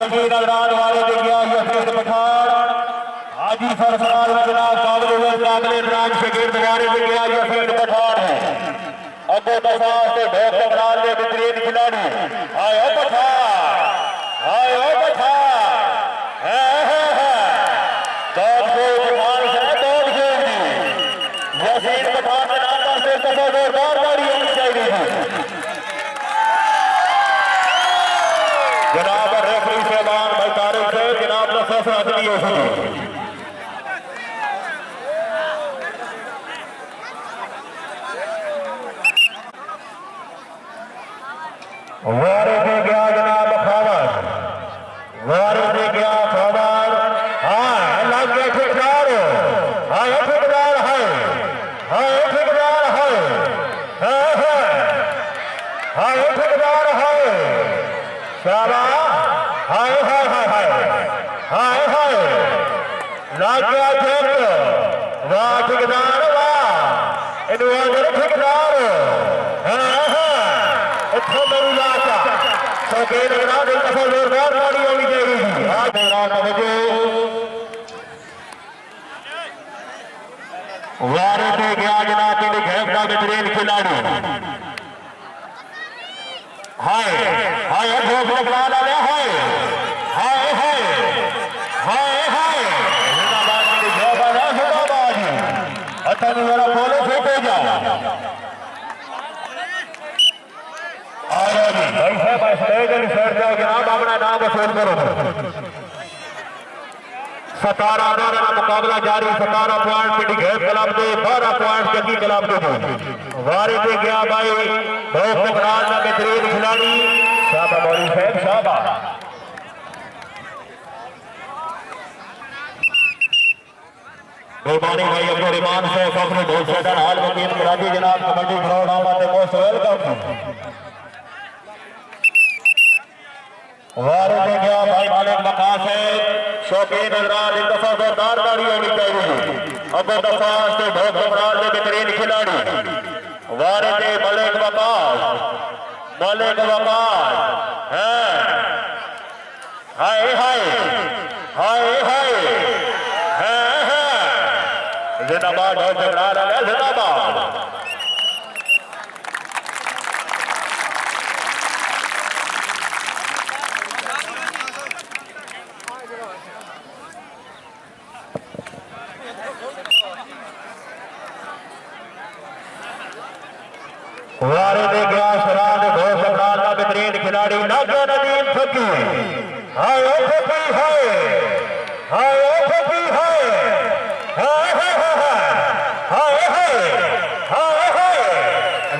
नजरान वाले ने किया यफीद पठान हाजी सरफराज में जनाब काबिल काबिल ब्रांच से गिर दवारे में किया यफीद पठान है अबो दफार से ढोक कमरान ने बेहतरीन खिलाड़ी आयो पठान दौड़ से पठान से दौड़ से यफीद पठान के नाम पर से कदों जोरदार गाड़ी होनी चाहिए जनाब रेफरी साहबान भाई तारिक से जनाब का फैसला नहीं हो सके वारे दे गया जनाब खबर वारे दे गया खबर हाँ लग गया ठेकेदार हाँ ठेकेदार है हाँ ठेकेदार है शाबाश हाय हाय हाय हाय हाय लाग गया ठेक वाह ठेकेदार वाह इन्वादर ठेकेदार इत्थों मेरी लाशा शौकीन ग्राम एक दफा जोरदार गाड़ी होनी चाहिए आज दौरान मुझे वारे पे गया जनाब की घेर का बेहतरीन खिलाड़ी हाय हाय भोग लगवाना ले हाय हाय हाय हाय हाय जिंदाबाद की जवाबा जिंदाबाद अच्छा मेरा बोले फेंके जा आया जी भाई साहब स्टेज पर बैठ जाओ जनाब अपना नाम वसूल करो 17 का मुकाबला जारी 17 पॉइंट पिंडी घेर क्लब के 12 पॉइंट जगी क्लब के वारे पे गया भाई बहुत तकरार में बेहतरीन खिलाड़ी शाबाश मौलवी साहब शाबाश मेहरबानी भाई अब्दुल रहमान साहब अपने दोस्त से हाल वकील कराची जनाब कमेटी ग्राउंड आमाते मोस्ट वेलकम वारे पे गया भाई मालिक मकास है शौकीन हजरात एक दफा जोरदार गाड़ी होनी चाहिए अब दफा से बहुत कमरान में बेहतरीन खिलाड़ी वारे पे मलिक वकास है हाय हाय हाय हाय जिंदाबाद बहुत कमरान है जिंदाबाद वारे दे गया शराब घोष अपराध का बेहतरीन खिलाड़ी नागा नदीम फकी हाय फकी हाय हाय फकी हाय हाय हाय हाय हाय हाय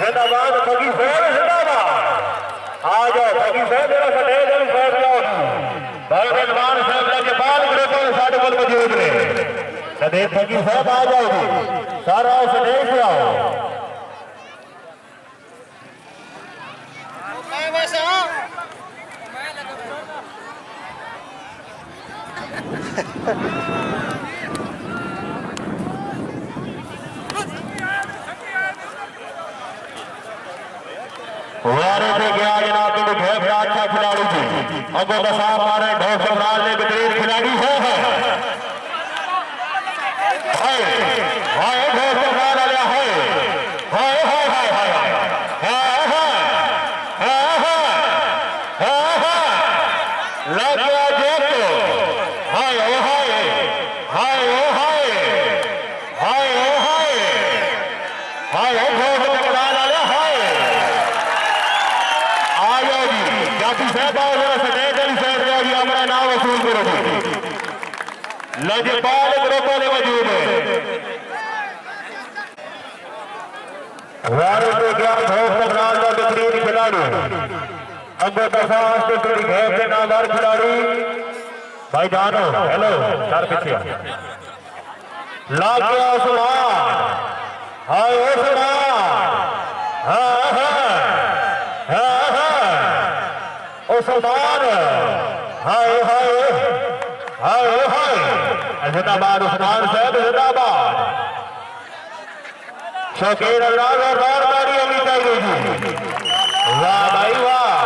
जिंदाबाद फकी साहब जिंदाबाद आ जाओ फकी साहब मेरा सटेज में बैठ जाओ भाई रहमान साहब के बाल ग्रुप में साढ़े बल मौजूद ने सदैव फकी साहब आ जाओ सारा सटेज से आओ वारे पे गया जनाब के घेर अच्छा खिलाड़ी थी अगो दशा मारे ढोक सम्राट ने बेहतरीन खिलाड़ी है हाय हाय ढोक सम्राट वाला है हाय हाय हाय हाय हाय लग गया जेब हाय ओ हाय हाय ओ हाय हाय ओ हाय हाय ढोक सम्राट वाला हाय आयो जी जाति साहब आओ सटेज वाली साइड जाओ जी हमारा नाम वसूल करो लजपाल ग्रुप वाले मौजूद है वारे पे गया ढोक सम्राट का बेहतरीन खिलाड़ी अगो दफा से थोड़ी घेर के नामदार खिलाड़ी भाई जानो हेलो सर पीछे लाग गया उस्मान हाय उस्मान हाँ उस्मान हाय हाय हाय हाय जिंदाबाद उस्मान साहब जिंदाबाद शौकीन अल्लाह और गाड़ी होनी चाहिए वाह भाई वाह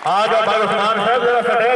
आ जाओ भाई उस्मान साहब जरा सटे